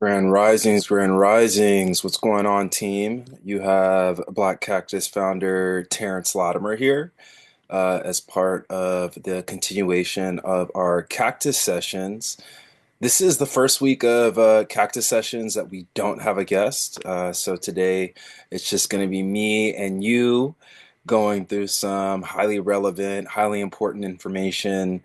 Grand Risings, Grand Risings. What's going on, team? You have Black Cactus founder Terrence Latimer here as part of the continuation of our Cactus Sessions. This is the first week of Cactus Sessions that we don't have a guest. So today it's just going to be me and you going through some highly relevant, highly important information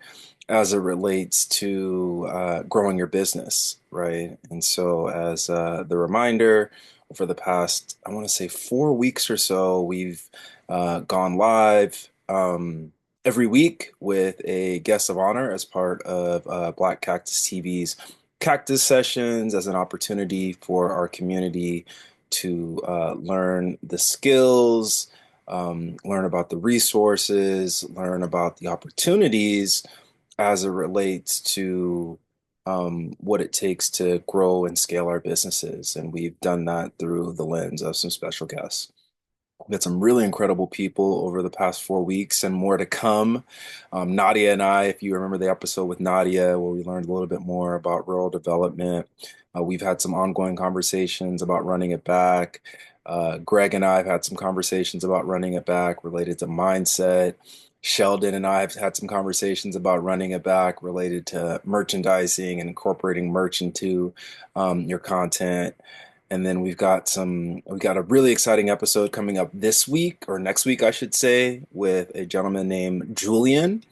as it relates to growing your business, right? And so, as the reminder, for the past, I want to say 4 weeks or so, we've gone live every week with a guest of honor as part of Black Cactus TV's Cactus Sessions as an opportunity for our community to learn the skills, learn about the resources, learn about the opportunities as it relates to what it takes to grow and scale our businesses. And we've done that through the lens of some special guests. We've had some really incredible people over the past 4 weeks and more to come. Nadia and I, if you remember the episode with Nadia, where we learned a little bit more about rural development, we've had some ongoing conversations about running it back. Greg and I have had some conversations about running it back related to mindset. Sheldon and I have had some conversations about running it back related to merchandising and incorporating merch into your content. And then we've got a really exciting episode coming up this week or next week, I should say, with a gentleman named Julian,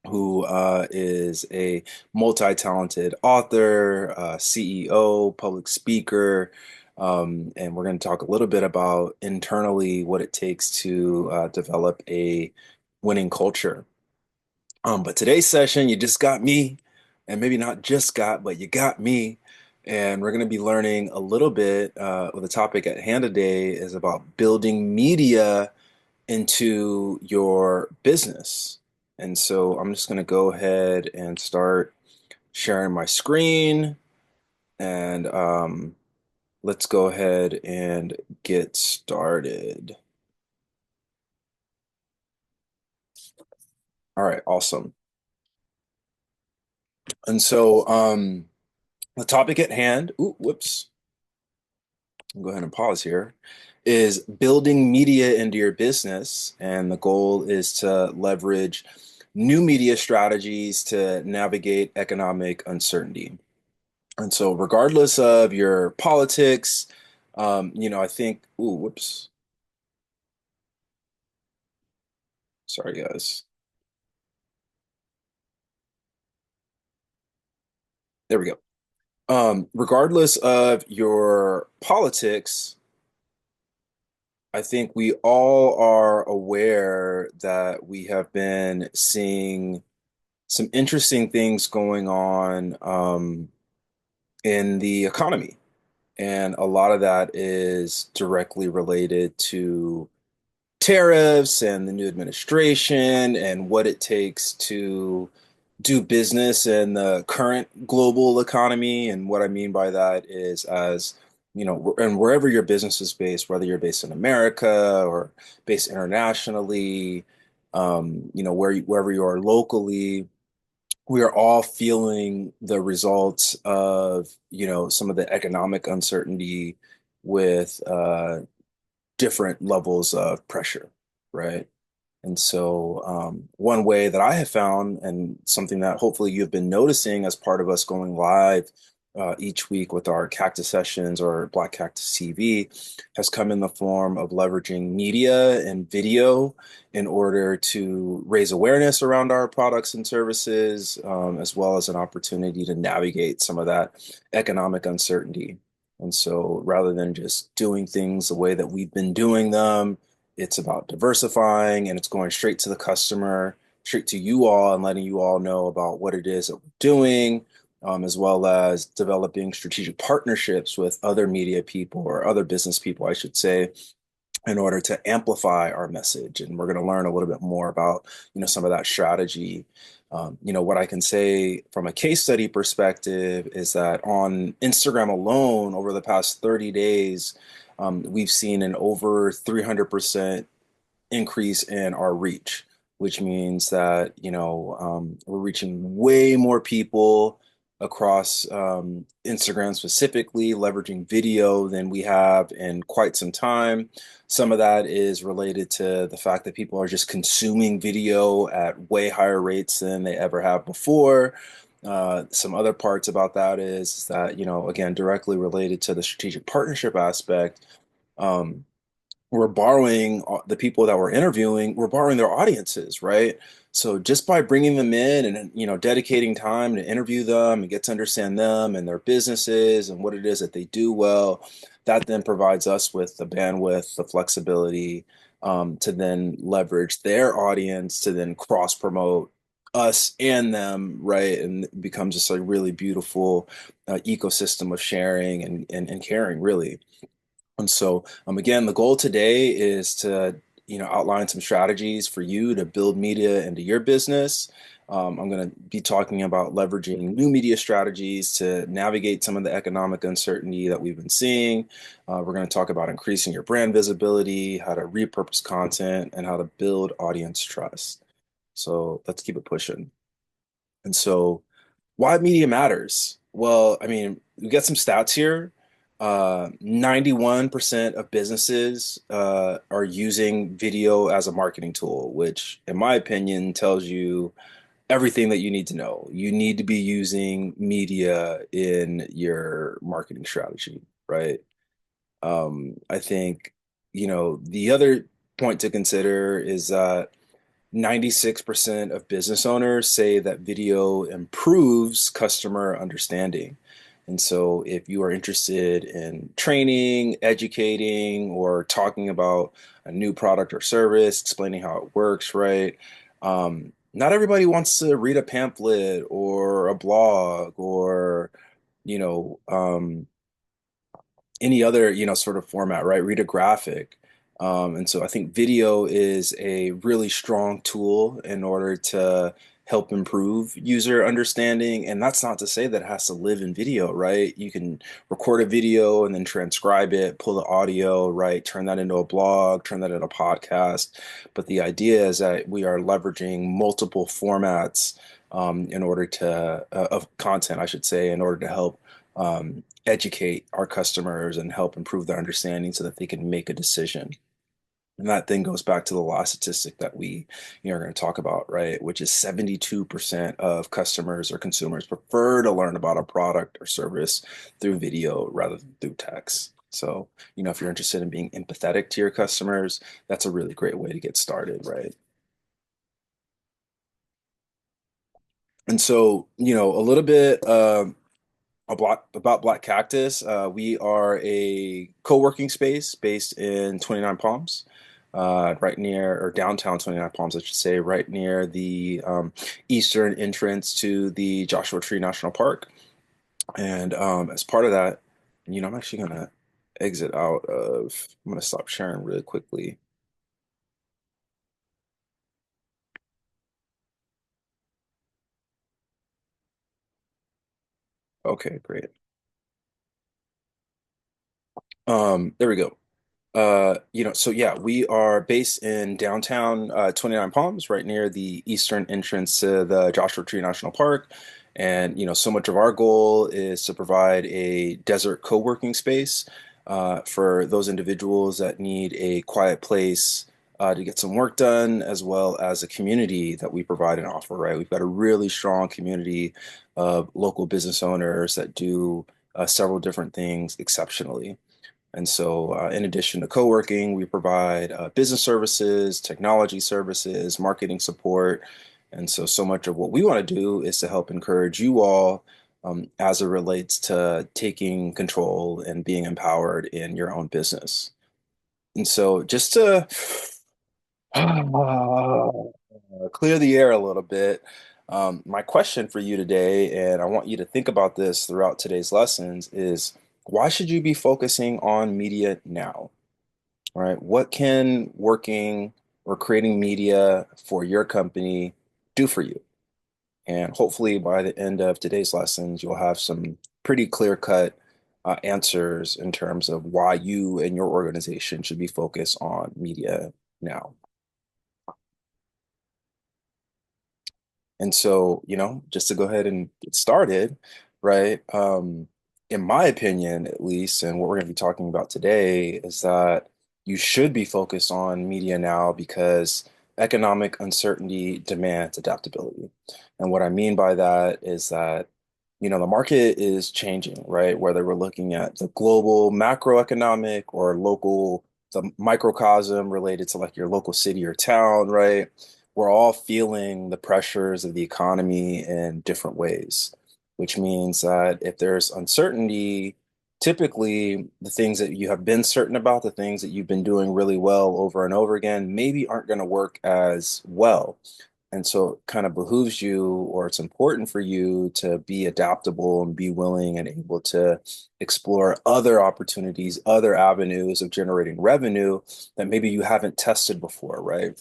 who is a multi-talented author, CEO, public speaker. And we're going to talk a little bit about internally what it takes to develop a winning culture. But today's session, you just got me, and maybe not just got, but you got me. And we're going to be learning a little bit. The topic at hand today is about building media into your business. And so I'm just going to go ahead and start sharing my screen, and let's go ahead and get started. All right, awesome. And so the topic at hand, ooh, whoops. I'll go ahead and pause here, is building media into your business. And the goal is to leverage new media strategies to navigate economic uncertainty. And so, regardless of your politics, I think, ooh, whoops, sorry, guys. There we go. Regardless of your politics, I think we all are aware that we have been seeing some interesting things going on in the economy. And a lot of that is directly related to tariffs and the new administration and what it takes to do business in the current global economy. And what I mean by that is, as you know, and wherever your business is based, whether you're based in America or based internationally, wherever you are locally, we are all feeling the results of, some of the economic uncertainty with different levels of pressure, right? And so, one way that I have found, and something that hopefully you've been noticing as part of us going live each week with our Cactus Sessions or Black Cactus TV, has come in the form of leveraging media and video in order to raise awareness around our products and services, as well as an opportunity to navigate some of that economic uncertainty. And so, rather than just doing things the way that we've been doing them, it's about diversifying, and it's going straight to the customer, straight to you all, and letting you all know about what it is that we're doing, as well as developing strategic partnerships with other media people or other business people, I should say, in order to amplify our message. And we're going to learn a little bit more about, some of that strategy. What I can say from a case study perspective is that on Instagram alone, over the past 30 days, we've seen an over 300% increase in our reach, which means that, we're reaching way more people across Instagram specifically, leveraging video than we have in quite some time. Some of that is related to the fact that people are just consuming video at way higher rates than they ever have before. Some other parts about that is that, again, directly related to the strategic partnership aspect. Um, we're borrowing the people that we're interviewing, we're borrowing their audiences, right? So just by bringing them in and dedicating time to interview them and get to understand them and their businesses and what it is that they do well, that then provides us with the bandwidth, the flexibility to then leverage their audience to then cross promote us and them, right? And it becomes just a really beautiful ecosystem of sharing and caring, really. And so, again, the goal today is to, outline some strategies for you to build media into your business. I'm going to be talking about leveraging new media strategies to navigate some of the economic uncertainty that we've been seeing. We're going to talk about increasing your brand visibility, how to repurpose content, and how to build audience trust. So let's keep it pushing. And so, why media matters? Well, I mean, we get some stats here. 91% of businesses are using video as a marketing tool, which, in my opinion, tells you everything that you need to know. You need to be using media in your marketing strategy, right? I think, the other point to consider is that 96% of business owners say that video improves customer understanding. And so, if you are interested in training, educating, or talking about a new product or service, explaining how it works, right? Not everybody wants to read a pamphlet or a blog or, you know, um, any other sort of format, right? Read a graphic. And so I think video is a really strong tool in order to help improve user understanding. And that's not to say that it has to live in video, right? You can record a video and then transcribe it, pull the audio, right? Turn that into a blog, turn that into a podcast. But the idea is that we are leveraging multiple formats in order to of content, I should say, in order to help educate our customers and help improve their understanding so that they can make a decision. And that then goes back to the last statistic that we are going to talk about, right? Which is 72% of customers or consumers prefer to learn about a product or service through video rather than through text. So, if you're interested in being empathetic to your customers, that's a really great way to get started, right? And so, a little bit about Black Cactus. We are a co-working space based in 29 Palms, right near, or downtown 29 Palms, I should say, right near the eastern entrance to the Joshua Tree National Park. And as part of that, I'm actually gonna exit out of, I'm gonna stop sharing really quickly. Okay, great. There we go. So yeah, we are based in downtown 29 Palms, right near the eastern entrance to the Joshua Tree National Park. And so much of our goal is to provide a desert co-working space for those individuals that need a quiet place to get some work done, as well as a community that we provide and offer, right? We've got a really strong community of local business owners that do several different things exceptionally. And so, in addition to co-working, we provide business services, technology services, marketing support. And so, so much of what we want to do is to help encourage you all as it relates to taking control and being empowered in your own business. And so, just to clear the air a little bit, my question for you today, and I want you to think about this throughout today's lessons, is why should you be focusing on media now? All right. What can working or creating media for your company do for you? And hopefully by the end of today's lessons, you'll have some pretty clear-cut answers in terms of why you and your organization should be focused on media now. And so, just to go ahead and get started, right? In my opinion, at least, and what we're going to be talking about today is that you should be focused on media now because economic uncertainty demands adaptability. And what I mean by that is that, the market is changing, right? Whether we're looking at the global macroeconomic or local, the microcosm related to like your local city or town, right? We're all feeling the pressures of the economy in different ways, which means that if there's uncertainty, typically the things that you have been certain about, the things that you've been doing really well over and over again, maybe aren't going to work as well. And so it kind of behooves you, or it's important for you to be adaptable and be willing and able to explore other opportunities, other avenues of generating revenue that maybe you haven't tested before, right?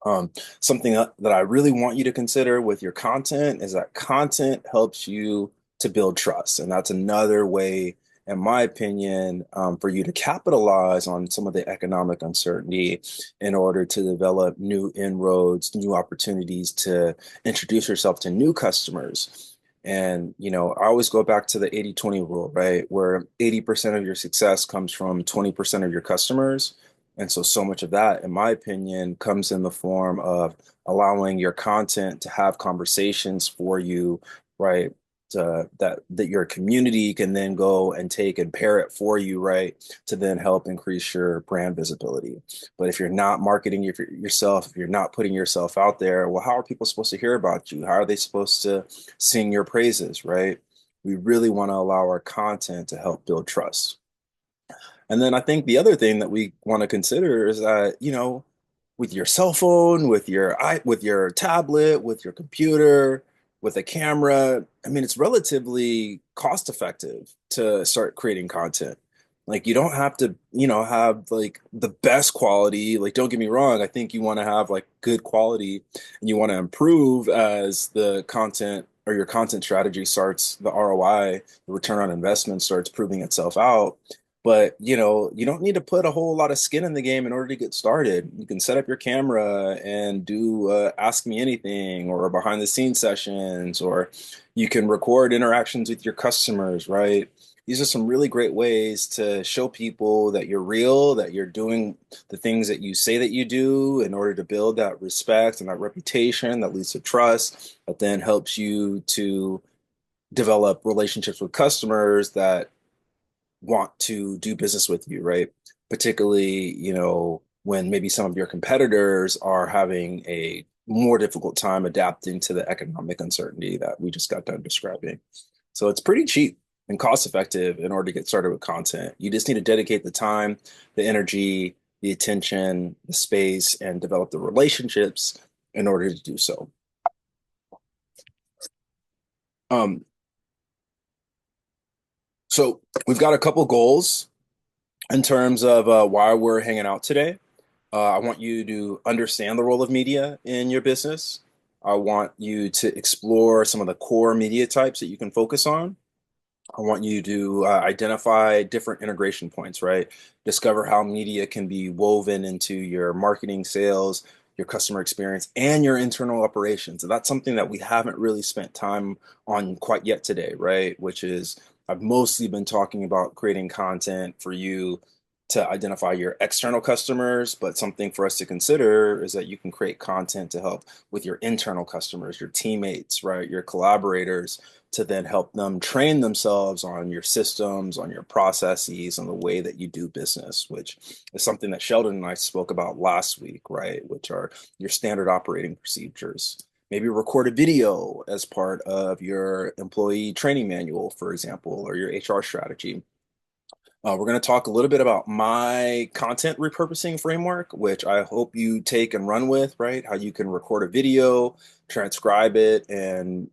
Um, Something that I really want you to consider with your content is that content helps you to build trust. And that's another way, in my opinion, for you to capitalize on some of the economic uncertainty in order to develop new inroads, new opportunities to introduce yourself to new customers. And, I always go back to the 80-20 rule, right? Where 80% of your success comes from 20% of your customers. And so much of that, in my opinion, comes in the form of allowing your content to have conversations for you, right? That your community can then go and take and pair it for you, right? To then help increase your brand visibility. But if you're not marketing yourself, if you're not putting yourself out there, well, how are people supposed to hear about you? How are they supposed to sing your praises, right? We really want to allow our content to help build trust. And then I think the other thing that we want to consider is that, with your cell phone, with your tablet, with your computer, with a camera, I mean, it's relatively cost effective to start creating content. Like you don't have to, have like the best quality. Like, don't get me wrong, I think you want to have like good quality and you want to improve as the content or your content strategy starts, the ROI, the return on investment starts proving itself out. But you don't need to put a whole lot of skin in the game in order to get started. You can set up your camera and do Ask Me Anything or behind the scenes sessions, or you can record interactions with your customers, right? These are some really great ways to show people that you're real, that you're doing the things that you say that you do in order to build that respect and that reputation that leads to trust, that then helps you to develop relationships with customers that want to do business with you, right? Particularly, when maybe some of your competitors are having a more difficult time adapting to the economic uncertainty that we just got done describing. So it's pretty cheap and cost effective in order to get started with content. You just need to dedicate the time, the energy, the attention, the space, and develop the relationships in order to do so. Um, so we've got a couple goals in terms of why we're hanging out today. I want you to understand the role of media in your business. I want you to explore some of the core media types that you can focus on. I want you to identify different integration points, right? Discover how media can be woven into your marketing, sales, your customer experience, and your internal operations. And that's something that we haven't really spent time on quite yet today, right? Which is, I've mostly been talking about creating content for you to identify your external customers, but something for us to consider is that you can create content to help with your internal customers, your teammates, right? Your collaborators, to then help them train themselves on your systems, on your processes, on the way that you do business, which is something that Sheldon and I spoke about last week, right? Which are your standard operating procedures. Maybe record a video as part of your employee training manual, for example, or your HR strategy. We're going to talk a little bit about my content repurposing framework, which I hope you take and run with, right? How you can record a video, transcribe it, and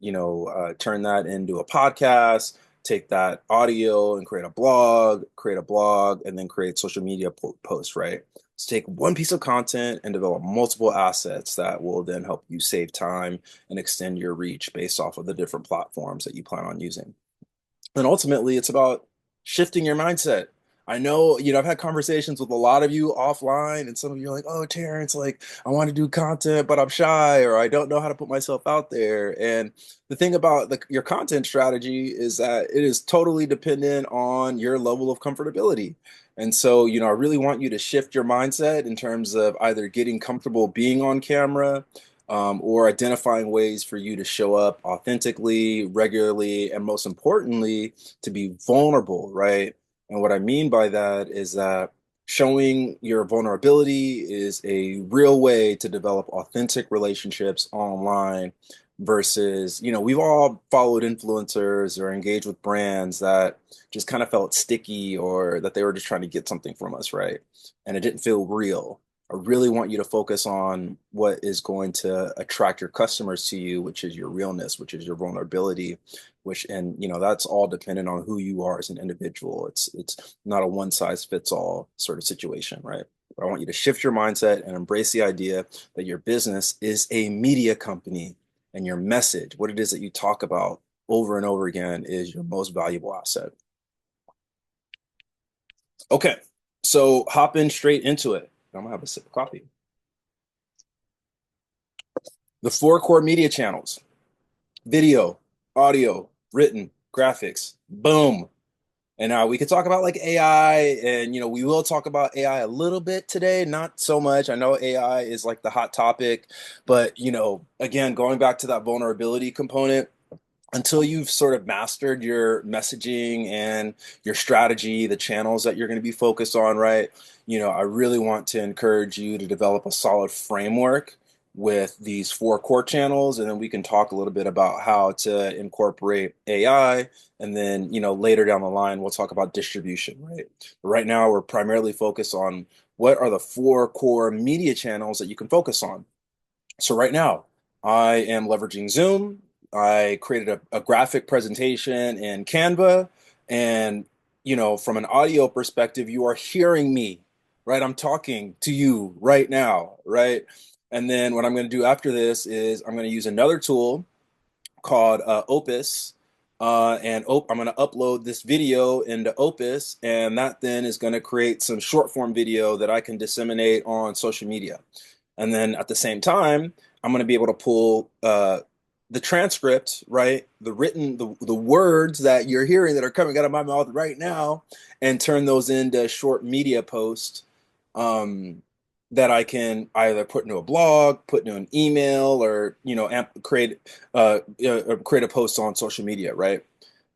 turn that into a podcast. Take that audio and create a blog, and then create social media posts, right? So take one piece of content and develop multiple assets that will then help you save time and extend your reach based off of the different platforms that you plan on using. And ultimately, it's about shifting your mindset. I know, I've had conversations with a lot of you offline, and some of you are like, "Oh, Terrence, like I want to do content, but I'm shy, or I don't know how to put myself out there." And the thing about your content strategy is that it is totally dependent on your level of comfortability. And so, I really want you to shift your mindset in terms of either getting comfortable being on camera, or identifying ways for you to show up authentically, regularly, and most importantly, to be vulnerable, right? And what I mean by that is that showing your vulnerability is a real way to develop authentic relationships online versus, we've all followed influencers or engaged with brands that just kind of felt sticky or that they were just trying to get something from us, right? And it didn't feel real. I really want you to focus on what is going to attract your customers to you, which is your realness, which is your vulnerability, which and that's all dependent on who you are as an individual. It's not a one size fits all sort of situation, right? But I want you to shift your mindset and embrace the idea that your business is a media company and your message, what it is that you talk about over and over again, is your most valuable asset. Okay, so hop in straight into it. I'm gonna have a sip of coffee. The four core media channels: video, audio, written, graphics. Boom. And now we could talk about like AI, and we will talk about AI a little bit today, not so much. I know AI is like the hot topic, but again, going back to that vulnerability component, until you've sort of mastered your messaging and your strategy, the channels that you're going to be focused on, right? I really want to encourage you to develop a solid framework with these four core channels, and then we can talk a little bit about how to incorporate AI. And then, later down the line, we'll talk about distribution, right? But right now, we're primarily focused on what are the four core media channels that you can focus on. So right now, I am leveraging Zoom. I created a graphic presentation in Canva, and from an audio perspective, you are hearing me, right? I'm talking to you right now, right? And then what I'm going to do after this is I'm going to use another tool called Opus. I'm going to upload this video into Opus, and that then is going to create some short form video that I can disseminate on social media. And then at the same time, I'm going to be able to pull the transcript, right? The words that you're hearing that are coming out of my mouth right now, and turn those into short media posts, that I can either put into a blog, put into an email, or create a post on social media, right?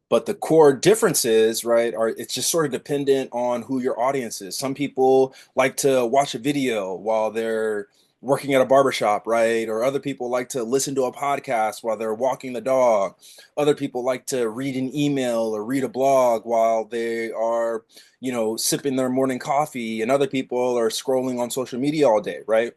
But the core differences, right, are it's just sort of dependent on who your audience is. Some people like to watch a video while they're working at a barbershop, right? Or other people like to listen to a podcast while they're walking the dog. Other people like to read an email or read a blog while they are, sipping their morning coffee. And other people are scrolling on social media all day, right?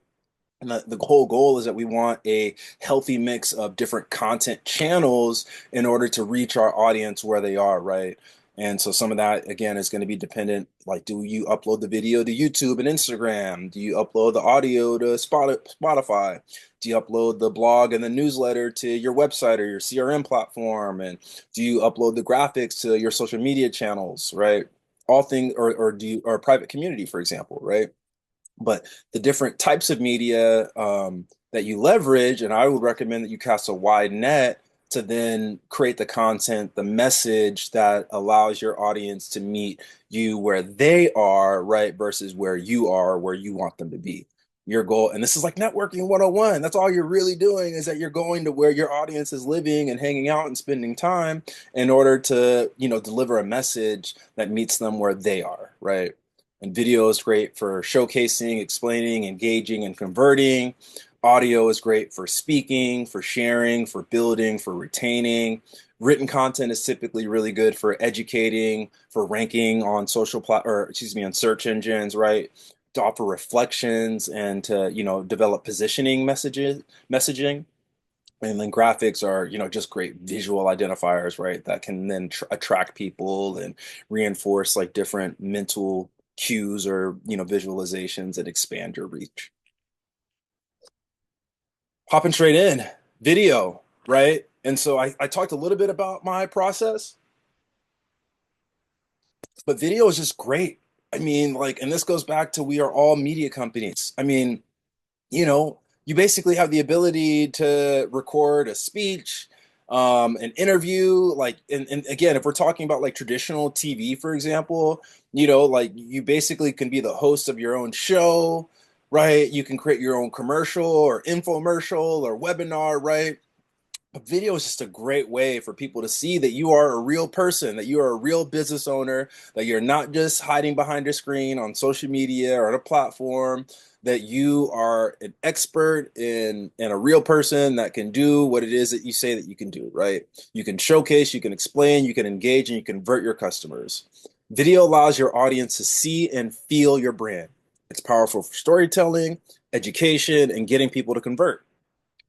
And the whole goal is that we want a healthy mix of different content channels in order to reach our audience where they are, right? And so some of that, again, is going to be dependent. Like, do you upload the video to YouTube and Instagram? Do you upload the audio to Spotify? Do you upload the blog and the newsletter to your website or your CRM platform? And do you upload the graphics to your social media channels, right? All things, or private community, for example, right? But the different types of media that you leverage, and I would recommend that you cast a wide net to then create the content, the message that allows your audience to meet you where they are, right, versus where you are, where you want them to be. Your goal, and this is like networking 101. That's all you're really doing, is that you're going to where your audience is living and hanging out and spending time in order to, deliver a message that meets them where they are, right? And video is great for showcasing, explaining, engaging, and converting. Audio is great for speaking, for sharing, for building, for retaining. Written content is typically really good for educating, for ranking on on search engines, right? To offer reflections and to, develop positioning messaging. And then graphics are, just great visual identifiers, right? That can then attract people and reinforce like different mental cues or, visualizations that expand your reach. Hopping straight in, video, right? And so I talked a little bit about my process, but video is just great. I mean, like, and this goes back to we are all media companies. I mean, you know, you basically have the ability to record a speech, an interview, like, and again, if we're talking about like traditional TV, for example, like you basically can be the host of your own show, right? You can create your own commercial or infomercial or webinar, right? A video is just a great way for people to see that you are a real person, that you are a real business owner, that you're not just hiding behind a screen on social media or on a platform, that you are an expert in a real person that can do what it is that you say that you can do, right? You can showcase, you can explain, you can engage, and you convert your customers. Video allows your audience to see and feel your brand. It's powerful for storytelling, education, and getting people to convert.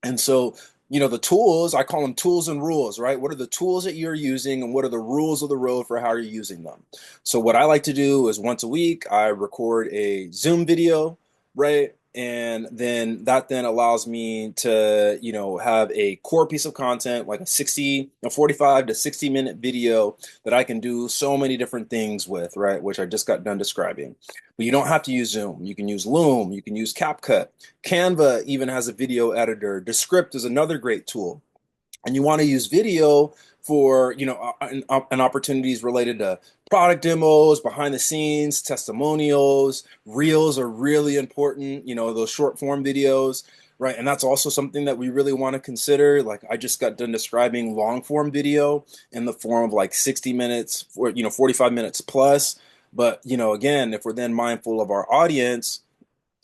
And so, the tools, I call them tools and rules, right? What are the tools that you're using and what are the rules of the road for how you're using them? So, what I like to do is once a week, I record a Zoom video, right? And then that then allows me to, have a core piece of content like a 45 to 60-minute video that I can do so many different things with, right? Which I just got done describing. But you don't have to use Zoom. You can use Loom, you can use CapCut. Canva even has a video editor. Descript is another great tool. And you want to use video for, an opportunities related to product demos, behind the scenes, testimonials, reels are really important, those short form videos, right? And that's also something that we really want to consider. Like I just got done describing long form video in the form of like 60 minutes or, 45 minutes plus. But, again, if we're then mindful of our audience,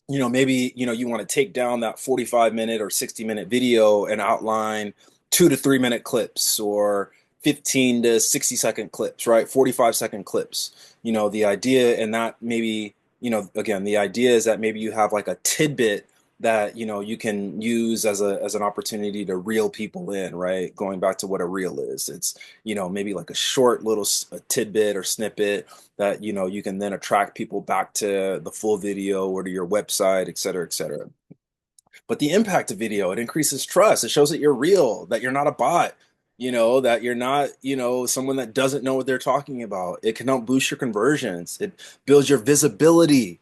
maybe, you want to take down that 45-minute or 60-minute video and outline 2 to 3 minute clips or 15 to 60-second clips, right? 45-second clips. The idea and that maybe, again, the idea is that maybe you have like a tidbit that, you can use as an opportunity to reel people in, right? Going back to what a reel is. It's, maybe like a short little a tidbit or snippet that you can then attract people back to the full video or to your website, et cetera, et cetera. But the impact of video, it increases trust. It shows that you're real, that you're not a bot, that you're not, someone that doesn't know what they're talking about. It can help boost your conversions. It builds your visibility,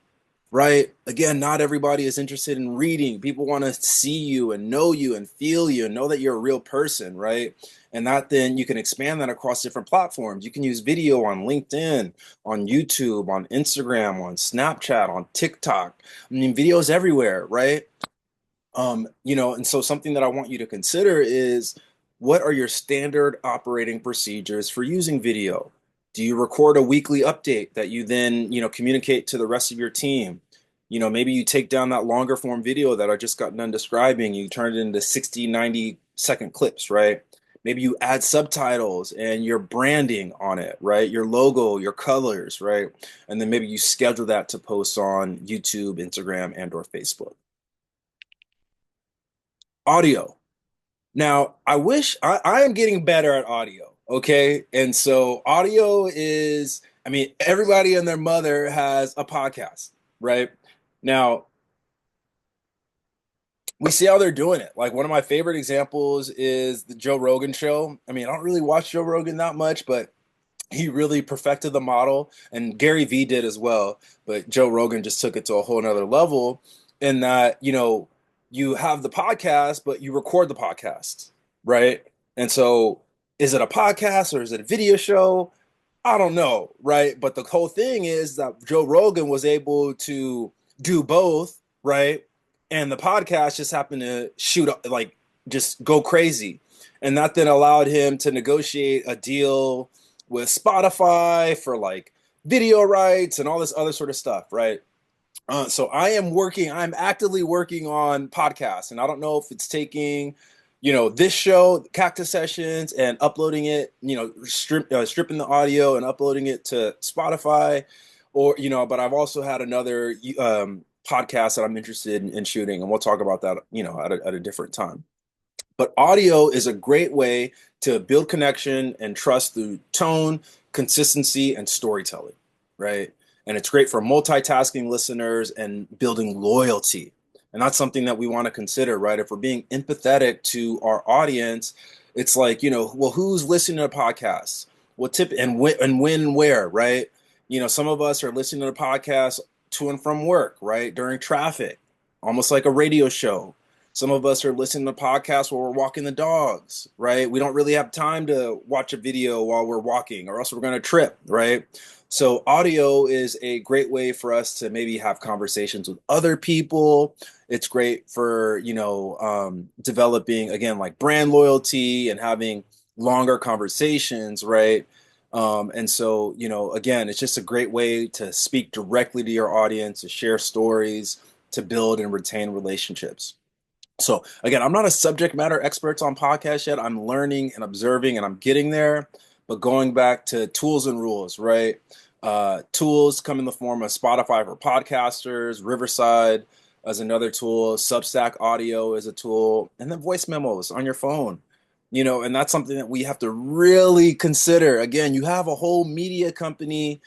right? Again, not everybody is interested in reading. People want to see you and feel you and know that you're a real person, right? And that then you can expand that across different platforms. You can use video on LinkedIn, on YouTube, on Instagram, on Snapchat, on TikTok. I mean, videos everywhere, right? And so something that I want you to consider is what are your standard operating procedures for using video? Do you record a weekly update that you then, communicate to the rest of your team? Maybe you take down that longer form video that I just got done describing, you turn it into 60, 90-second clips, right? Maybe you add subtitles and your branding on it, right? Your logo, your colors, right? And then maybe you schedule that to post on YouTube, Instagram, and or Facebook. Audio. Now, I am getting better at audio. Okay. And so audio is, I mean, everybody and their mother has a podcast, right? Now, we see how they're doing it. Like one of my favorite examples is the Joe Rogan show. I mean, I don't really watch Joe Rogan that much, but he really perfected the model and Gary Vee did as well. But Joe Rogan just took it to a whole nother level in that, you have the podcast, but you record the podcast, right? And so is it a podcast or is it a video show? I don't know, right? But the whole thing is that Joe Rogan was able to do both, right? And the podcast just happened to shoot up, like just go crazy. And that then allowed him to negotiate a deal with Spotify for like video rights and all this other sort of stuff, right? So I'm actively working on podcasts, and I don't know if it's taking, this show, Cactus Sessions, and uploading it, stripping the audio and uploading it to Spotify, or, but I've also had another podcast that I'm interested in shooting, and we'll talk about that, at a different time. But audio is a great way to build connection and trust through tone, consistency, and storytelling, right? And it's great for multitasking listeners and building loyalty. And that's something that we want to consider, right? If we're being empathetic to our audience, it's like, well, who's listening to podcasts? What tip and when and where, right? Some of us are listening to the podcast to and from work, right? During traffic, almost like a radio show. Some of us are listening to podcasts while we're walking the dogs, right? We don't really have time to watch a video while we're walking, or else we're going to trip, right? So, audio is a great way for us to maybe have conversations with other people. It's great for, developing, again, like brand loyalty and having longer conversations, right? And so, again, it's just a great way to speak directly to your audience, to share stories, to build and retain relationships. So, again, I'm not a subject matter expert on podcasts yet. I'm learning and observing and I'm getting there. But going back to tools and rules, right? Tools come in the form of Spotify for podcasters, Riverside as another tool, Substack Audio is a tool, and then voice memos on your phone. And that's something that we have to really consider. Again, you have a whole media company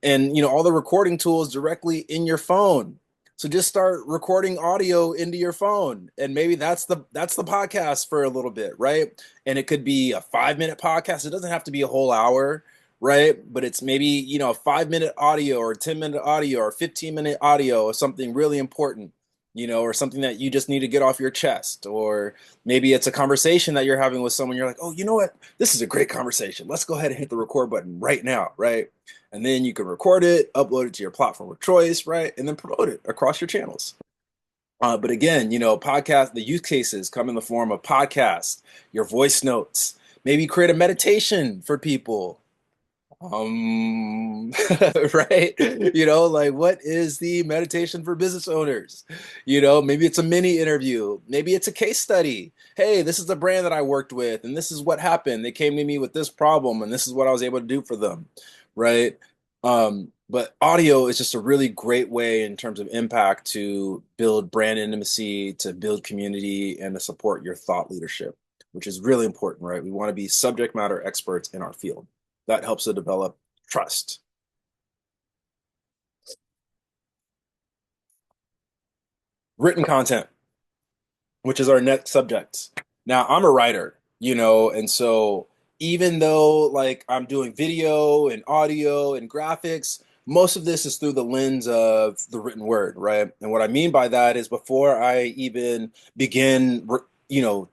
and all the recording tools directly in your phone. So just start recording audio into your phone, and maybe that's the podcast for a little bit, right? And it could be a 5 minute podcast. It doesn't have to be a whole hour, right? But it's maybe a 5 minute audio or 10 minute audio or 15 minute audio or something really important, or something that you just need to get off your chest, or maybe it's a conversation that you're having with someone. You're like, oh, you know what? This is a great conversation. Let's go ahead and hit the record button right now, right? And then you can record it, upload it to your platform of choice, right? And then promote it across your channels. But again, podcast, the use cases come in the form of podcasts, your voice notes, maybe create a meditation for people. Right? Like what is the meditation for business owners? Maybe it's a mini interview, maybe it's a case study. Hey, this is the brand that I worked with, and this is what happened. They came to me with this problem, and this is what I was able to do for them, right? But audio is just a really great way in terms of impact to build brand intimacy, to build community, and to support your thought leadership, which is really important, right? We want to be subject matter experts in our field. That helps to develop trust. Written content, which is our next subject. Now, I'm a writer, and so even though like I'm doing video and audio and graphics, most of this is through the lens of the written word, right? And what I mean by that is before I even begin,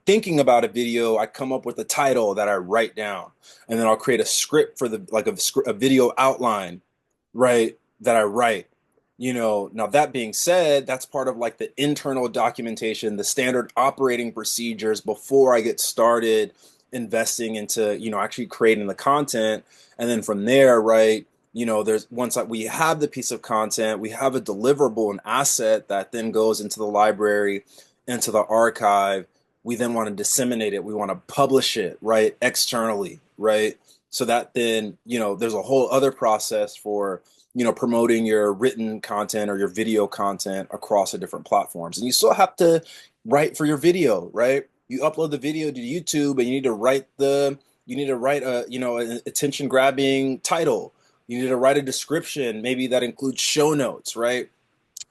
thinking about a video, I come up with a title that I write down, and then I'll create a script for a video outline, right? That I write. Now that being said, that's part of like the internal documentation, the standard operating procedures before I get started investing into, actually creating the content. And then from there, right, there's once we have the piece of content, we have a deliverable, an asset that then goes into the library, into the archive. We then want to disseminate it. We want to publish it, right, externally, right? So that then, there's a whole other process for promoting your written content or your video content across the different platforms. And you still have to write for your video, right? You upload the video to YouTube, and you need to write a, an attention grabbing title. You need to write a description, maybe that includes show notes, right?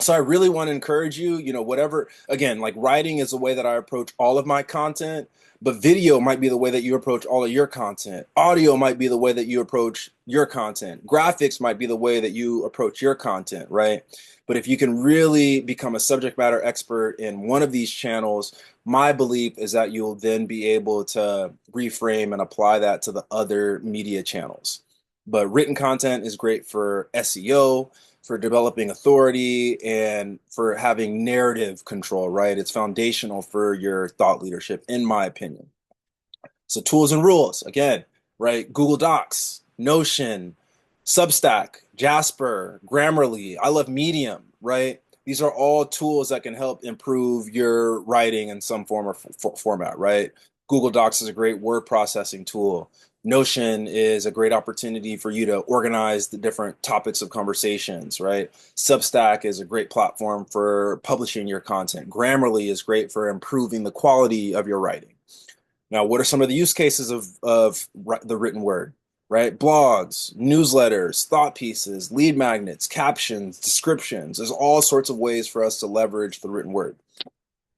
So I really want to encourage you, whatever, again, like writing is the way that I approach all of my content, but video might be the way that you approach all of your content. Audio might be the way that you approach your content. Graphics might be the way that you approach your content, right? But if you can really become a subject matter expert in one of these channels, my belief is that you'll then be able to reframe and apply that to the other media channels. But written content is great for SEO, for developing authority, and for having narrative control, right? It's foundational for your thought leadership, in my opinion. So tools and rules, again, right? Google Docs, Notion, Substack, Jasper, Grammarly. I love Medium, right? These are all tools that can help improve your writing in some form or format, right? Google Docs is a great word processing tool. Notion is a great opportunity for you to organize the different topics of conversations, right? Substack is a great platform for publishing your content. Grammarly is great for improving the quality of your writing. Now, what are some of the use cases of the written word, right? Blogs, newsletters, thought pieces, lead magnets, captions, descriptions. There's all sorts of ways for us to leverage the written word.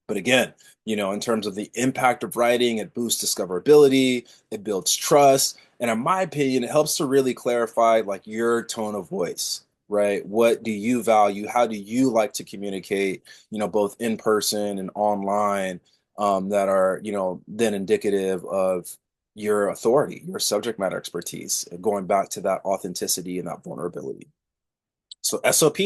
But again, in terms of the impact of writing. It boosts discoverability, it builds trust, and in my opinion, it helps to really clarify like your tone of voice, right? What do you value? How do you like to communicate, both in person and online, that are, then indicative of your authority, your subject matter expertise, going back to that authenticity and that vulnerability. So SOP,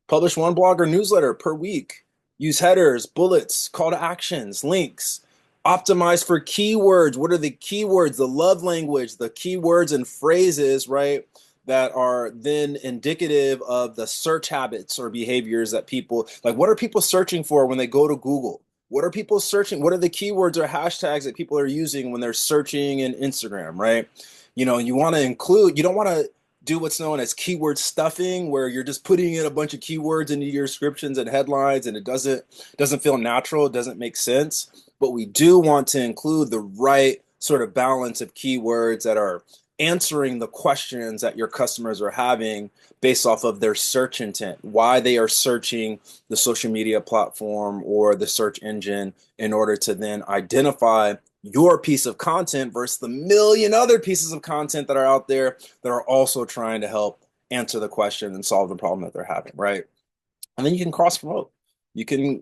publish one blog or newsletter per week. Use headers, bullets, call to actions, links. Optimize for keywords. What are the keywords, the love language, the keywords and phrases, right? That are then indicative of the search habits or behaviors that people like. What are people searching for when they go to Google? What are people searching? What are the keywords or hashtags that people are using when they're searching in Instagram, right? You want to include, you don't want to do what's known as keyword stuffing, where you're just putting in a bunch of keywords into your descriptions and headlines, and it doesn't feel natural, it doesn't make sense. But we do want to include the right sort of balance of keywords that are answering the questions that your customers are having based off of their search intent, why they are searching the social media platform or the search engine, in order to then identify your piece of content versus the million other pieces of content that are out there that are also trying to help answer the question and solve the problem that they're having, right? And then you can cross promote. You can,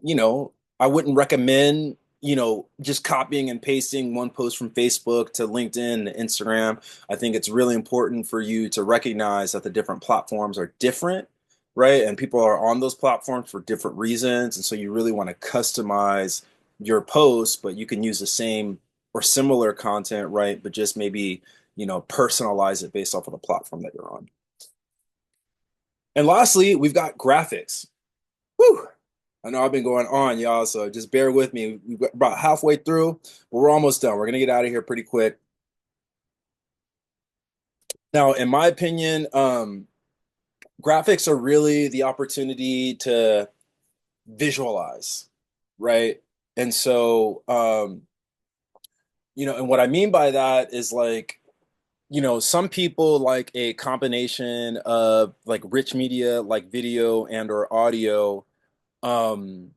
I wouldn't recommend, just copying and pasting one post from Facebook to LinkedIn to Instagram. I think it's really important for you to recognize that the different platforms are different, right? And people are on those platforms for different reasons. And so you really want to customize your posts, but you can use the same or similar content, right? But just maybe, personalize it based off of the platform that you're on. And lastly, we've got graphics. Whew. I know I've been going on, y'all, so just bear with me. We're about halfway through, but we're almost done. We're going to get out of here pretty quick. Now, in my opinion, graphics are really the opportunity to visualize, right? And so, and what I mean by that is like, some people like a combination of like rich media, like video and or audio, um,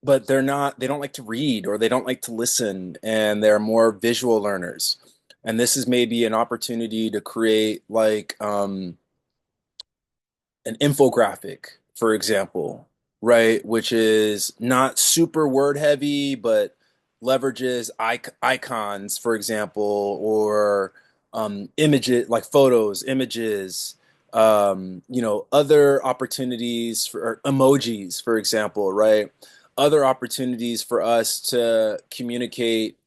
but they don't like to read or they don't like to listen, and they're more visual learners. And this is maybe an opportunity to create like an infographic, for example, right? Which is not super word heavy, but leverages icons, for example, or images like photos, images, other opportunities for emojis, for example, right? Other opportunities for us to communicate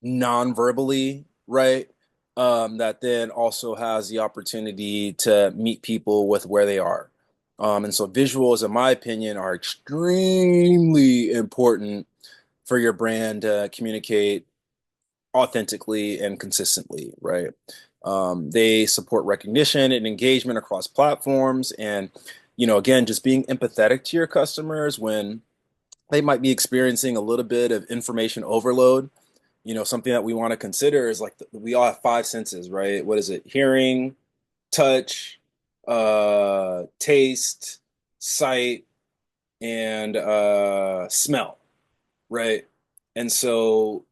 non-verbally, right? That then also has the opportunity to meet people with where they are. And so visuals, in my opinion, are extremely important for your brand to communicate authentically and consistently, right? They support recognition and engagement across platforms. And, again, just being empathetic to your customers when they might be experiencing a little bit of information overload. Something that we want to consider is like we all have five senses, right? What is it? Hearing, touch, taste, sight, and smell, right? And so,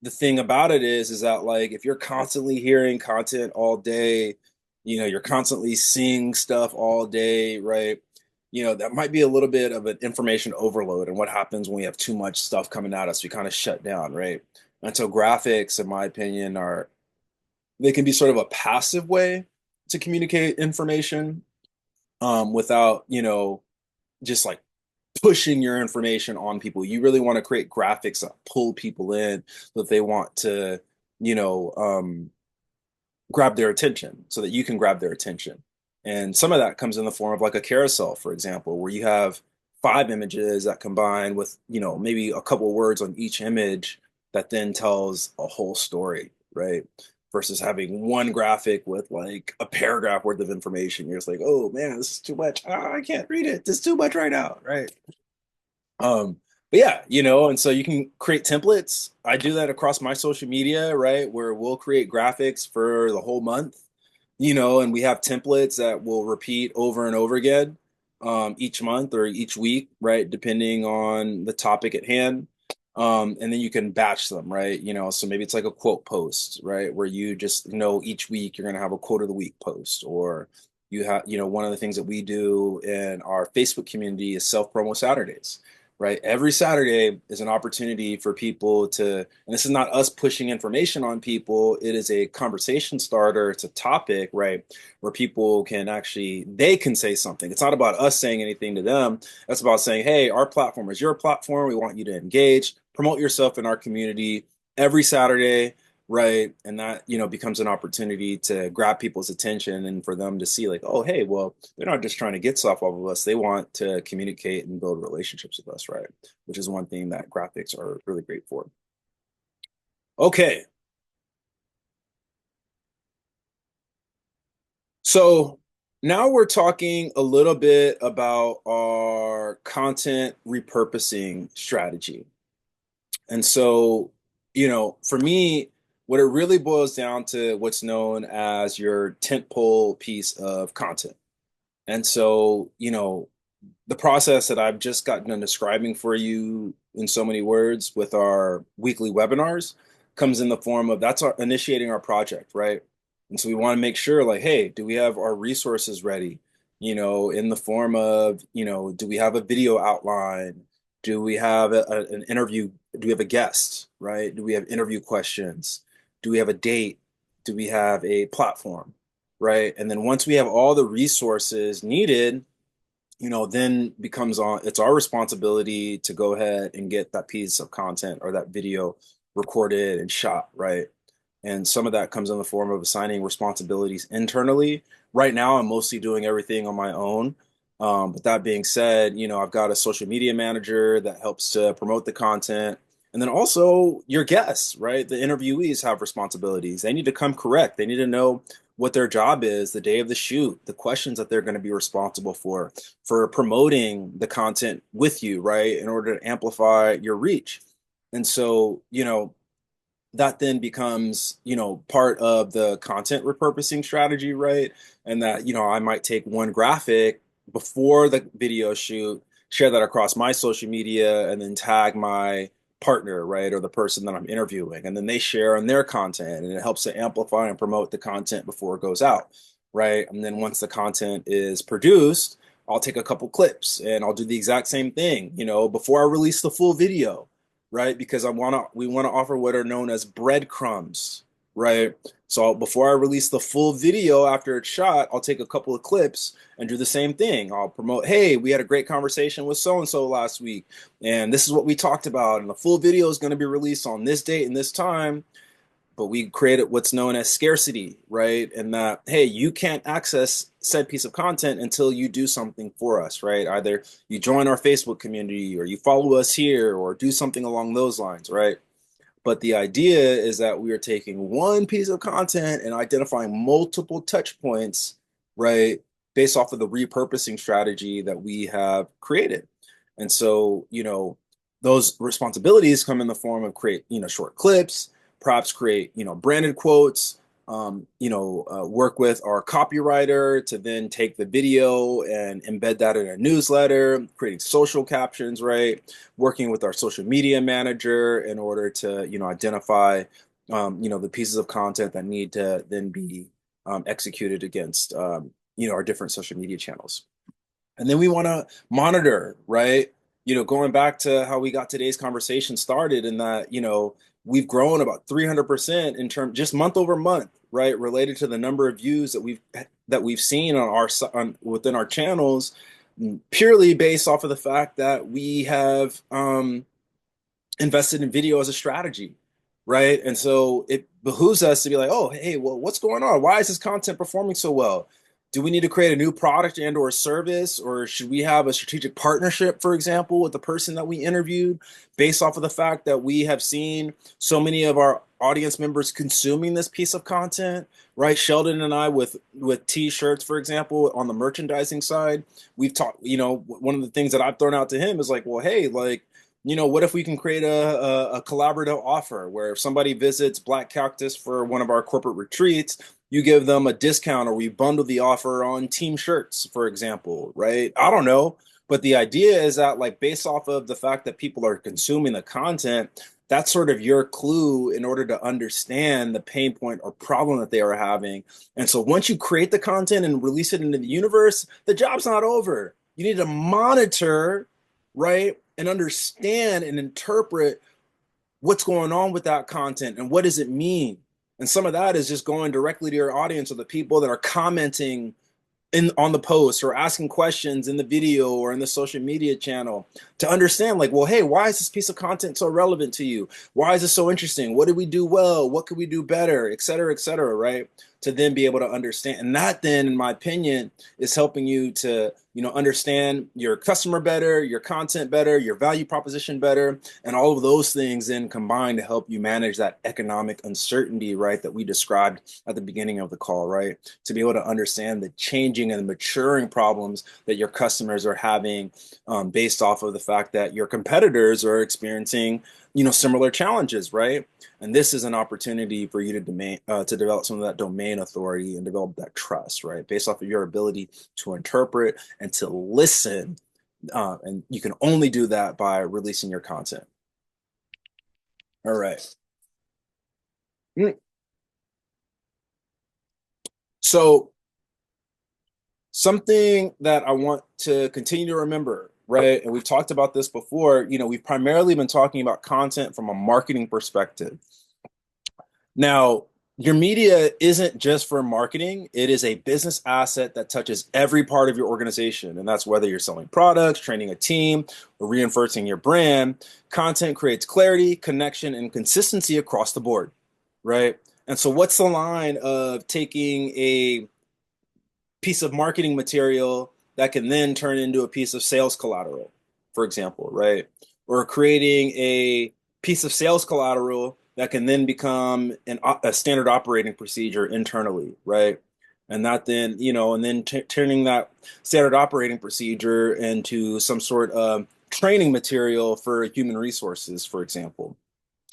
the thing about it is that like if you're constantly hearing content all day, you're constantly seeing stuff all day, right? That might be a little bit of an information overload. And what happens when we have too much stuff coming at us? We kind of shut down, right? And so graphics, in my opinion, they can be sort of a passive way to communicate information, without, just like pushing your information on people. You really want to create graphics that pull people in, so that they want to, you know, um, grab their attention, so that you can grab their attention. And some of that comes in the form of like a carousel, for example, where you have five images that combine with, maybe a couple words on each image that then tells a whole story, right? Versus having one graphic with like a paragraph worth of information. You're just like, oh man, this is too much. Ah, I can't read it. This is too much right now, right? Um, but yeah, and so you can create templates. I do that across my social media, right? Where we'll create graphics for the whole month, and we have templates that will repeat over and over again, each month or each week, right? Depending on the topic at hand. And then you can batch them, right? So maybe it's like a quote post, right? Where you just know each week you're going to have a quote of the week post, or one of the things that we do in our Facebook community is self-promo Saturdays, right? Every Saturday is an opportunity for people to, and this is not us pushing information on people, it is a conversation starter, it's a topic, right? Where people can actually, they can say something. It's not about us saying anything to them. That's about saying, hey, our platform is your platform. We want you to engage, promote yourself in our community every Saturday, right? And that, becomes an opportunity to grab people's attention and for them to see like, oh, hey, well, they're not just trying to get stuff off of us. They want to communicate and build relationships with us, right? Which is one thing that graphics are really great for. Okay. So now we're talking a little bit about our content repurposing strategy. And so, for me, what it really boils down to what's known as your tentpole piece of content. And so, the process that I've just gotten done describing for you in so many words with our weekly webinars comes in the form of that's our initiating our project, right? And so we want to make sure, like, hey, do we have our resources ready? In the form of, do we have a video outline? Do we have an interview? Do we have a guest, right? Do we have interview questions? Do we have a date? Do we have a platform, right? And then once we have all the resources needed, then becomes on it's our responsibility to go ahead and get that piece of content or that video recorded and shot, right? And some of that comes in the form of assigning responsibilities internally. Right now, I'm mostly doing everything on my own. But that being said, I've got a social media manager that helps to promote the content. And then also your guests, right? The interviewees have responsibilities. They need to come correct. They need to know what their job is the day of the shoot, the questions that they're going to be responsible for promoting the content with you, right? In order to amplify your reach. And so, that then becomes, part of the content repurposing strategy, right? And that, I might take one graphic before the video shoot, share that across my social media, and then tag my partner, right? Or the person that I'm interviewing. And then they share on their content and it helps to amplify and promote the content before it goes out, right? And then once the content is produced, I'll take a couple clips and I'll do the exact same thing, before I release the full video, right? Because we want to offer what are known as breadcrumbs, right? So before I release the full video after it's shot, I'll take a couple of clips and do the same thing. I'll promote, hey, we had a great conversation with so and so last week, and this is what we talked about, and the full video is going to be released on this date and this time. But we created what's known as scarcity, right? And that, hey, you can't access said piece of content until you do something for us, right? Either you join our Facebook community or you follow us here or do something along those lines, right? But the idea is that we are taking one piece of content and identifying multiple touch points, right? Based off of the repurposing strategy that we have created. And so, those responsibilities come in the form of create, short clips, perhaps create, branded quotes, work with our copywriter to then take the video and embed that in a newsletter, creating social captions, right? Working with our social media manager in order to, identify, the pieces of content that need to then be executed against, our different social media channels. And then we want to monitor, right? Going back to how we got today's conversation started, and that, we've grown about 300% in terms just month over month, right? Related to the number of views that we've seen within our channels, purely based off of the fact that we have invested in video as a strategy, right? And so it behooves us to be like, oh, hey, well, what's going on? Why is this content performing so well? Do we need to create a new product and or service, or should we have a strategic partnership, for example, with the person that we interviewed, based off of the fact that we have seen so many of our audience members consuming this piece of content, right? Sheldon and I with t-shirts, for example, on the merchandising side, we've talked, one of the things that I've thrown out to him is like, well, hey, like, what if we can create a collaborative offer where if somebody visits Black Cactus for one of our corporate retreats, you give them a discount, or we bundle the offer on team shirts, for example, right? I don't know. But the idea is that, like, based off of the fact that people are consuming the content, that's sort of your clue in order to understand the pain point or problem that they are having. And so once you create the content and release it into the universe, the job's not over. You need to monitor, right? And understand and interpret what's going on with that content and what does it mean. And some of that is just going directly to your audience or the people that are commenting in on the post or asking questions in the video or in the social media channel to understand, like, well, hey, why is this piece of content so relevant to you? Why is this so interesting? What did we do well? What could we do better? Et cetera, right? To then be able to understand. And that then, in my opinion, is helping you to, understand your customer better, your content better, your value proposition better, and all of those things then combine to help you manage that economic uncertainty, right, that we described at the beginning of the call, right? To be able to understand the changing and maturing problems that your customers are having, based off of the fact that your competitors are experiencing, similar challenges, right? And this is an opportunity for you to develop some of that domain authority and develop that trust, right? Based off of your ability to interpret and to listen. And you can only do that by releasing your content. All right. Mm. So something that I want to continue to remember, right? And we've talked about this before, we've primarily been talking about content from a marketing perspective. Now, your media isn't just for marketing, it is a business asset that touches every part of your organization. And that's whether you're selling products, training a team, or reinforcing your brand. Content creates clarity, connection, and consistency across the board, right? And so, what's the line of taking a piece of marketing material that can then turn into a piece of sales collateral, for example, right? Or creating a piece of sales collateral that can then become a standard operating procedure internally, right? And that then, and then turning that standard operating procedure into some sort of training material for human resources, for example.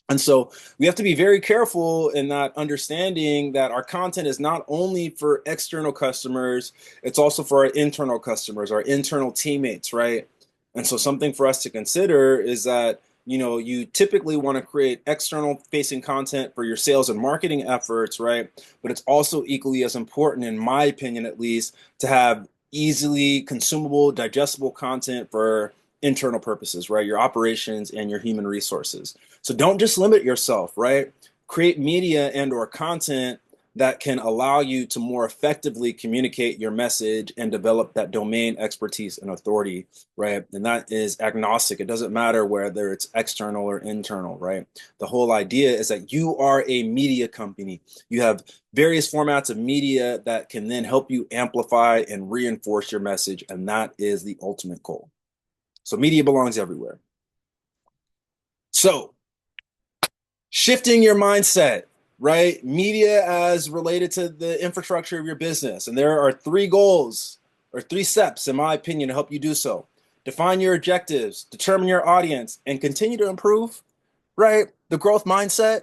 And so we have to be very careful in that understanding that our content is not only for external customers, it's also for our internal customers, our internal teammates, right? And so something for us to consider is that, you typically want to create external facing content for your sales and marketing efforts, right? But it's also equally as important, in my opinion at least, to have easily consumable, digestible content for internal purposes, right? Your operations and your human resources. So don't just limit yourself, right? Create media and or content that can allow you to more effectively communicate your message and develop that domain expertise and authority, right? And that is agnostic. It doesn't matter whether it's external or internal, right? The whole idea is that you are a media company. You have various formats of media that can then help you amplify and reinforce your message, and that is the ultimate goal. So media belongs everywhere. So shifting your mindset, right? Media as related to the infrastructure of your business. And there are three goals or three steps, in my opinion, to help you do so. Define your objectives, determine your audience, and continue to improve, right? The growth mindset,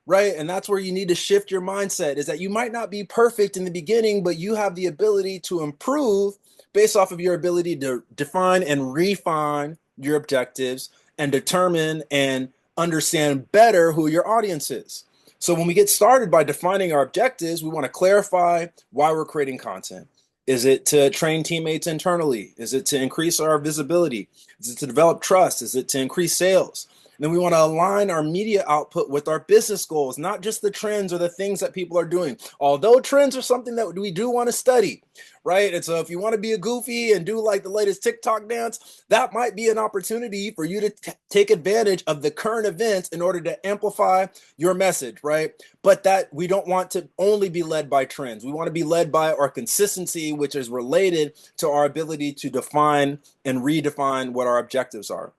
right? And that's where you need to shift your mindset, is that you might not be perfect in the beginning, but you have the ability to improve based off of your ability to define and refine your objectives and determine and understand better who your audience is. So when we get started by defining our objectives, we want to clarify why we're creating content. Is it to train teammates internally? Is it to increase our visibility? Is it to develop trust? Is it to increase sales? And then we want to align our media output with our business goals, not just the trends or the things that people are doing. Although trends are something that we do want to study, right? And so if you want to be a goofy and do like the latest TikTok dance, that might be an opportunity for you to take advantage of the current events in order to amplify your message, right? But that we don't want to only be led by trends. We want to be led by our consistency, which is related to our ability to define and redefine what our objectives are.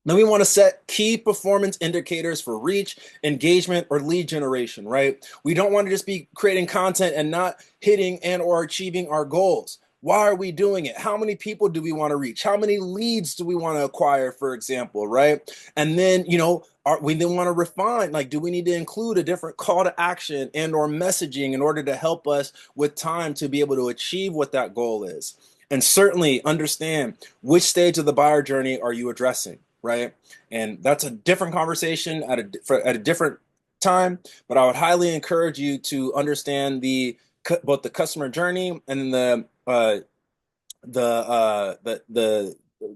Then we want to set key performance indicators for reach, engagement, or lead generation, right? We don't want to just be creating content and not hitting and or achieving our goals. Why are we doing it? How many people do we want to reach? How many leads do we want to acquire, for example, right? And then, we then want to refine, like, do we need to include a different call to action and or messaging in order to help us with time to be able to achieve what that goal is? And certainly understand which stage of the buyer journey are you addressing, right? And that's a different conversation at a different time, but I would highly encourage you to understand both the customer journey and the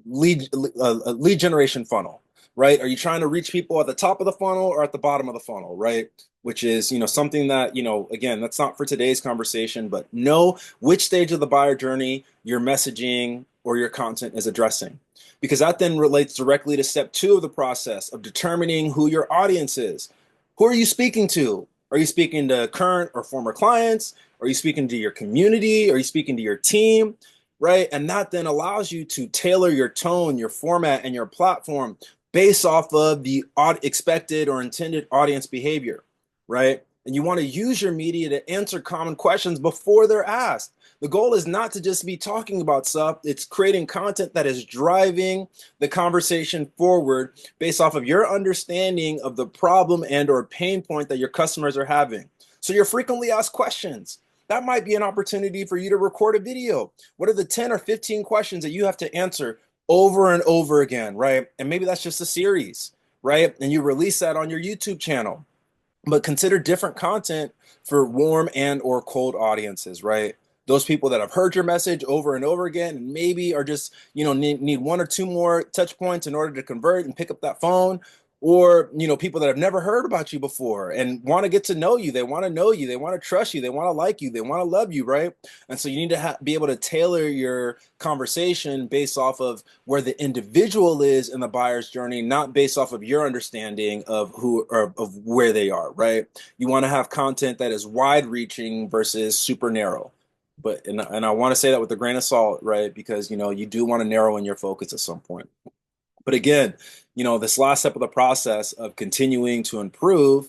lead generation funnel, right? Are you trying to reach people at the top of the funnel or at the bottom of the funnel, right? Which is, something that, again, that's not for today's conversation, but know which stage of the buyer journey your messaging or your content is addressing. Because that then relates directly to step two of the process of determining who your audience is. Who are you speaking to? Are you speaking to current or former clients? Are you speaking to your community? Are you speaking to your team? Right? And that then allows you to tailor your tone, your format, and your platform based off of the expected or intended audience behavior, right? And you want to use your media to answer common questions before they're asked. The goal is not to just be talking about stuff, it's creating content that is driving the conversation forward based off of your understanding of the problem and or pain point that your customers are having. So your frequently asked questions, that might be an opportunity for you to record a video. What are the 10 or 15 questions that you have to answer over and over again, right? And maybe that's just a series, right? And you release that on your YouTube channel. But consider different content for warm and or cold audiences, right? Those people that have heard your message over and over again and maybe are just, need one or two more touch points in order to convert and pick up that phone, or people that have never heard about you before and want to get to know you. They want to know you, they want to trust you, they want to like you, they want to love you, right? And so you need to be able to tailor your conversation based off of where the individual is in the buyer's journey, not based off of your understanding of who or of where they are, right? You want to have content that is wide reaching versus super narrow. And I want to say that with a grain of salt, right? Because you do want to narrow in your focus at some point. But again, this last step of the process of continuing to improve,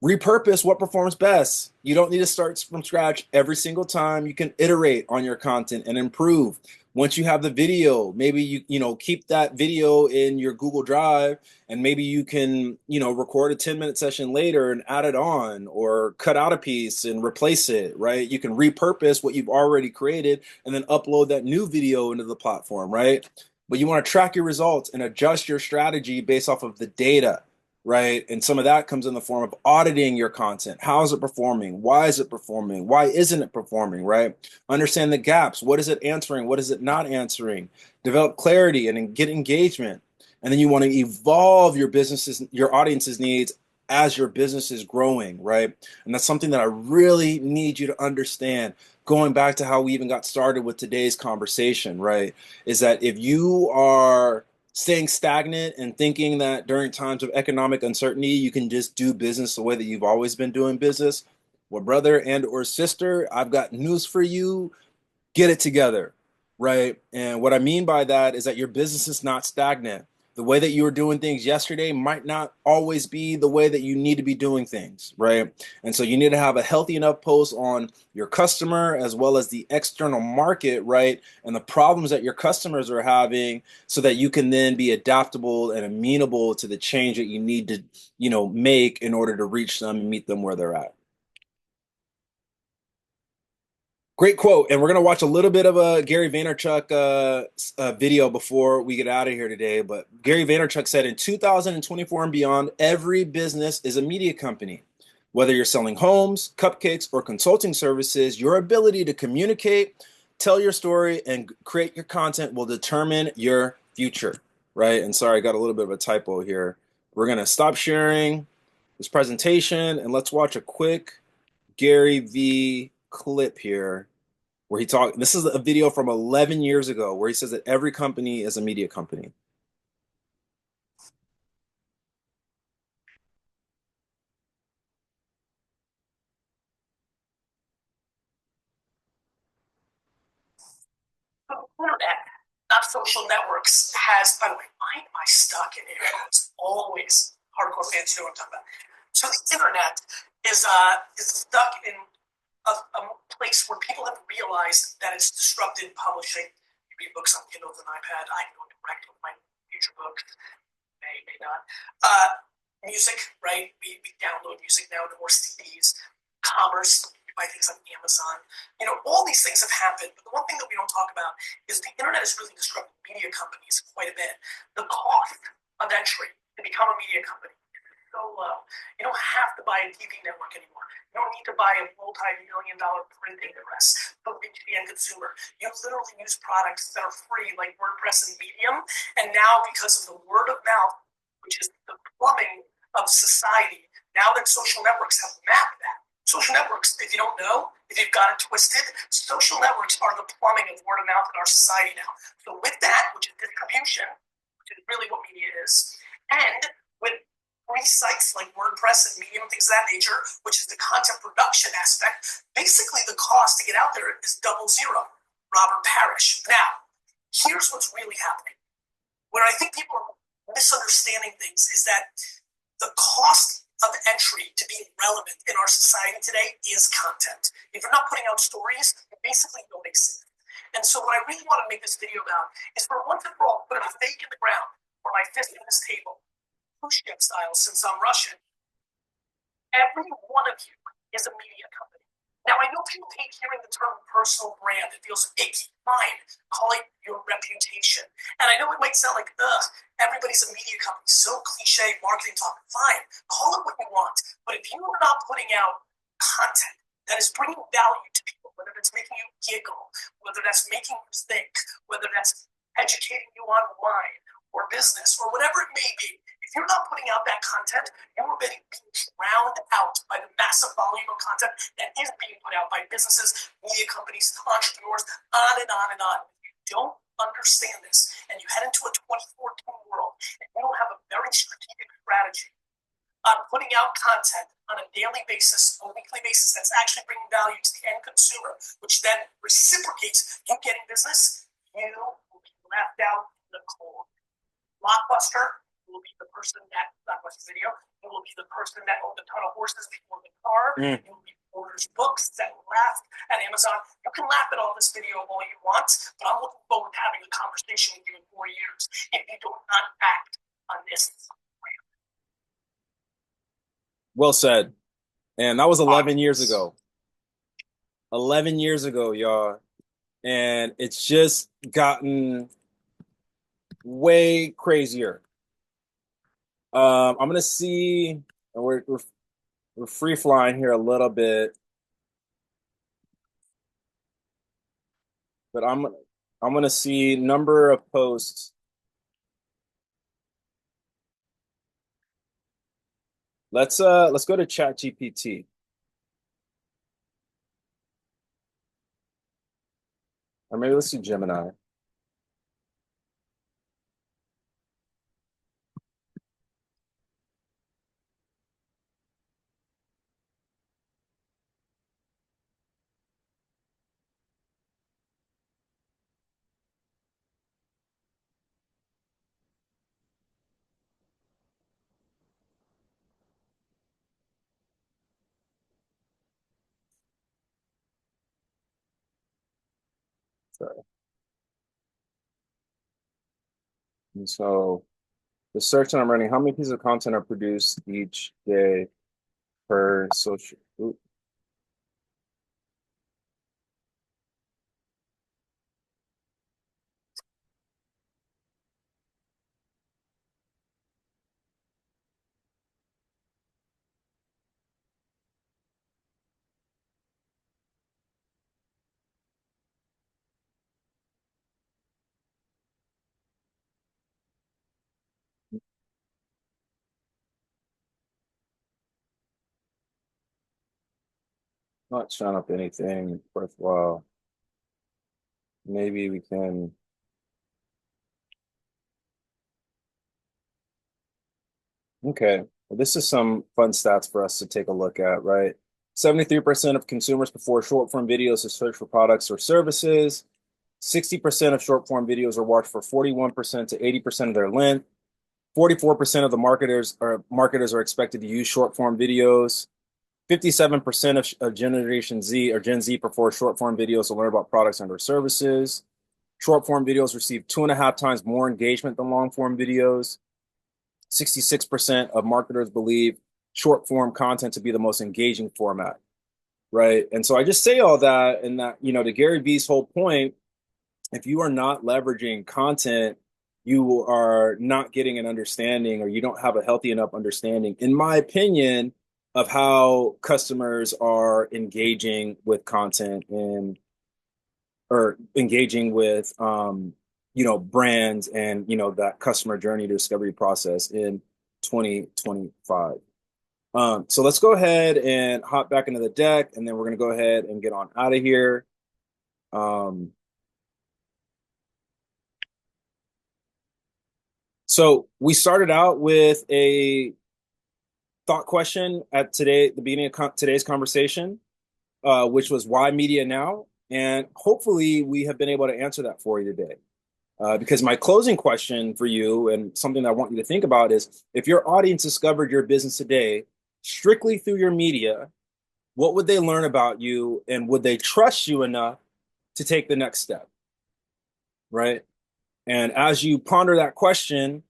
repurpose what performs best. You don't need to start from scratch every single time. You can iterate on your content and improve. Once you have the video, maybe you keep that video in your Google Drive, and maybe you can record a 10-minute session later and add it on, or cut out a piece and replace it, right? You can repurpose what you've already created and then upload that new video into the platform, right? But you want to track your results and adjust your strategy based off of the data, right? And some of that comes in the form of auditing your content. How is it performing? Why is it performing? Why isn't it performing, right? Understand the gaps. What is it answering? What is it not answering? Develop clarity and get engagement. And then you want to evolve your audience's needs as your business is growing, right? And that's something that I really need you to understand. Going back to how we even got started with today's conversation, right? Is that if you are staying stagnant and thinking that during times of economic uncertainty, you can just do business the way that you've always been doing business, well, brother and or sister, I've got news for you. Get it together, right? And what I mean by that is that your business is not stagnant. The way that you were doing things yesterday might not always be the way that you need to be doing things, right? And so you need to have a healthy enough pulse on your customer as well as the external market, right? And the problems that your customers are having, so that you can then be adaptable and amenable to the change that you need to, make in order to reach them and meet them where they're at. Great quote. And we're going to watch a little bit of a Gary Vaynerchuk video before we get out of here today. But Gary Vaynerchuk said in 2024 and beyond, every business is a media company. Whether you're selling homes, cupcakes, or consulting services, your ability to communicate, tell your story, and create your content will determine your future, right? And sorry, I got a little bit of a typo here. We're going to stop sharing this presentation and let's watch a quick Gary V clip here where he talked. This is a video from 11 years ago where he says that every company is a media company. Internet, not social networks, has, by the way, why am I stuck in here? It's always hardcore fans know what I'm talking about. So the internet is stuck in a place where people have realized that it's disrupted publishing. You read books on Kindle with an iPad. I can go direct with my future book. May not. Music, right? We download music now, divorce CDs. Commerce, by things like Amazon. All these things have happened. But the one thing that we don't talk about is the internet has really disrupted media companies quite a bit. The cost of entry to become a media company is so low. You don't have to buy a TV network anymore. You don't need to buy a multi-million-dollar printing press to reach the end consumer. You literally use products that are free, like WordPress and Medium. And now, because of the word of mouth, which is the plumbing of society, now that social networks have mapped that. Social networks, if you don't know, if you've got it twisted, social networks are the plumbing of word of mouth in our society now. So with that, which is distribution, which is really what media is, and with free sites like WordPress and Medium, things of that nature, which is the content production aspect, basically the cost to get out there is double zero. Robert Parrish. Now, here's what's really happening. Where I think people are misunderstanding things is that the cost of entry to being relevant in our society today is content. If you're not putting out stories, you basically don't exist. And so what I really want to make this video about is for once and for all, put a stake in the ground or my fist in this table, Pushkin style, since I'm Russian. Every one of you is a media company. Now, I know people hate hearing the term personal brand. It feels icky. Fine. Call it your reputation. And I know it might sound like, ugh, everybody's a media company. So cliche marketing talk. Fine. Call it what you want. But if you are not putting out content that is bringing value to people, whether it's making you giggle, whether that's making you think, whether that's educating you on wine or business or whatever it may be, if you're not putting out that content, you are being drowned out by the massive volume of content that is being put out by businesses, media companies, entrepreneurs, on and on and on. If you don't understand this and you head into a 2014 world and you don't have a very strategic strategy on putting out content on a daily basis, a weekly basis that's actually bringing value to the end consumer, which then reciprocates you getting business, you will be left out in the cold. Blockbuster will be the person that Blockbuster Video. You will be the person that owned a ton of horses before the car. You will be orders books that laughed at Amazon. You can laugh at all this video all you want, but I'm looking forward to having a conversation with you in 4 years if you do not act on this. Well said. And that was 11 years ago. 11 years ago, y'all. And it's just gotten way crazier. I'm gonna see. We're free flying here a little bit, but I'm gonna see number of posts. Let's go to ChatGPT. Or maybe let's do Gemini. Sorry. And so the search that I'm running, how many pieces of content are produced each day per social? Ooh. Not showing up anything worthwhile. Maybe we can. Okay. Well, this is some fun stats for us to take a look at, right? 73% of consumers prefer short form videos to search for products or services. 60% of short form videos are watched for 41% to 80% of their length. 44% of the marketers are expected to use short form videos. 57% of Generation Z or Gen Z prefer short form videos to learn about products and or services. Short form videos receive 2.5 times more engagement than long form videos. 66% of marketers believe short form content to be the most engaging format. right? And so I just say all that, and that, to Gary Vee's whole point, if you are not leveraging content, you are not getting an understanding, or you don't have a healthy enough understanding, in my opinion, of how customers are engaging with content, and or engaging with brands, and that customer journey discovery process in 2025. So let's go ahead and hop back into the deck, and then we're going to go ahead and get on out of here. Um, so we started out with a thought question at the beginning of today's conversation, which was why media now? And hopefully we have been able to answer that for you today. Because my closing question for you, and something that I want you to think about, is if your audience discovered your business today strictly through your media, what would they learn about you, and would they trust you enough to take the next step? Right. And as you ponder that question,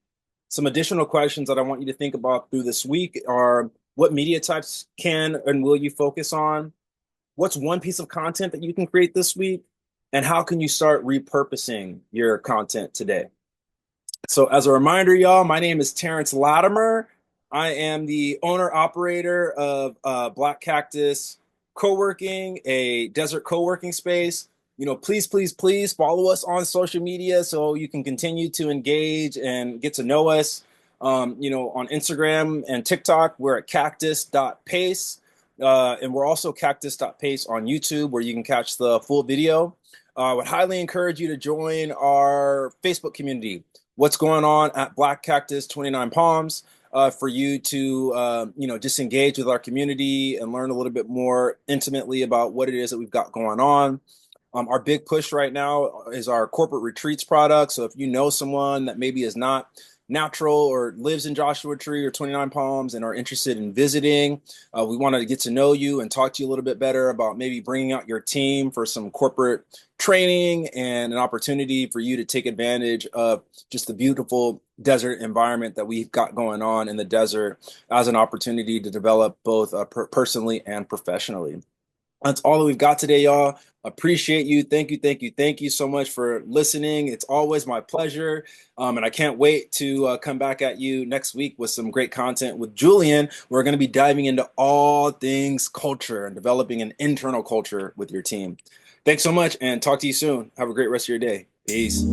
some additional questions that I want you to think about through this week are: what media types can and will you focus on? What's one piece of content that you can create this week? And how can you start repurposing your content today? So, as a reminder, y'all, my name is Terrence Latimer. I am the owner operator of Black Cactus Co-working, a desert co-working space. Please, please, please follow us on social media so you can continue to engage and get to know us. On Instagram and TikTok, we're at cactus.pace. And we're also cactus.pace on YouTube, where you can catch the full video. I would highly encourage you to join our Facebook community, What's Going On at Black Cactus 29 Palms, for you to just engage with our community and learn a little bit more intimately about what it is that we've got going on. Our big push right now is our corporate retreats product. So if you know someone that maybe is not natural or lives in Joshua Tree or 29 Palms and are interested in visiting, we want to get to know you and talk to you a little bit better about maybe bringing out your team for some corporate training and an opportunity for you to take advantage of just the beautiful desert environment that we've got going on in the desert, as an opportunity to develop both personally and professionally. That's all that we've got today, y'all. Appreciate you. Thank you, thank you, thank you so much for listening. It's always my pleasure. And I can't wait to come back at you next week with some great content with Julian. We're going to be diving into all things culture and developing an internal culture with your team. Thanks so much, and talk to you soon. Have a great rest of your day. Peace.